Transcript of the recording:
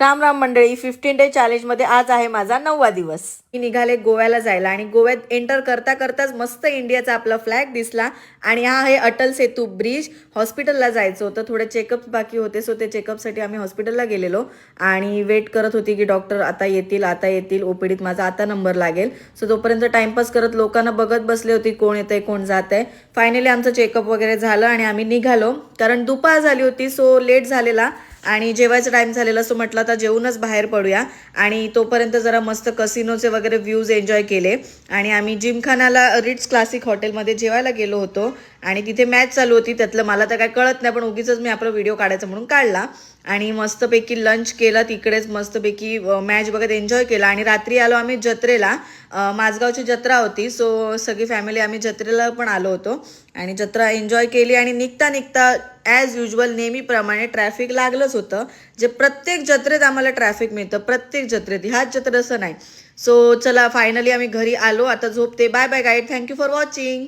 राम राम मंडळी, 15 डे चॅलेंजमध्ये आज आहे माझा 9वा दिवस. मी निघाले गोव्याला जायला आणि गोव्यात एंटर करता करताच मस्त इंडियाचा आपला फ्लॅग दिसला आणि हा आहे अटल सेतू ब्रिज. हॉस्पिटलला जायचं होतं, थोडे चेकअप बाकी होते, सो ते चेकअपसाठी आम्ही हॉस्पिटलला गेलेलो आणि वेट करत होती की डॉक्टर आता येतील ओपीडीत माझा आता नंबर लागेल. सो तोपर्यंत टाइमपास करत लोकांना बघत बसले होती, कोण येतंय कोण जात आहे. फायनली आमचं चेकअप वगैरे झालं आणि आम्ही निघालो, कारण दुपार झाली होती सो लेट झालेला आणि जेवायचा टाइम झालेला. सो म्हटलं आता जेवूनच बाहेर पडूया आणि तोपर्यंत जरा मस्त कसिनोचे वगैरे व्ह्यूज एन्जॉय केले आणि आम्ही जिमखानाला रिट्स क्लासिक हॉटेलमध्ये जेवायला गेलो होतो आणि तिथे मॅच चालू होती. त्यातलं मला तर काय कळत नाही, पण उगीच मी आपला व्हिडिओ काढायचा म्हणून काढला आणि मस्तपैकी लंच केला तिकडेच, मस्तपैकी मॅच बघत एन्जॉय केला आणि रात्री आलो आम्ही जत्रेला. माझगावची जत्रा होती, सो सगळी फॅमिली आम्ही जत्रेला पण आलो होतो आणि जत्रा एन्जॉय केली आणि निघता निघता ॲज युजल नेहमीप्रमाणे ट्रॅफिक लागलंच होतं. जे प्रत्येक जत्रेत आम्हाला ट्रॅफिक मिळतं, प्रत्येक जत्रेत, ह्याच जत्रेत असं नाही. सो चला फायनली आम्ही घरी आलो, आता झोपते. Bye bye guide, thank you for watching.